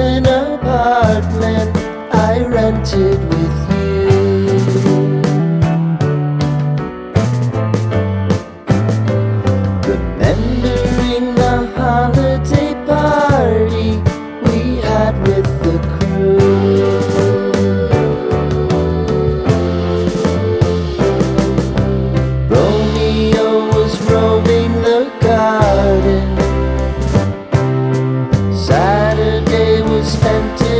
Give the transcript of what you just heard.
an apartment I rented with you. Remembering the holiday party we had with the crew. Romeo was roaming the garden. Saturday was spent in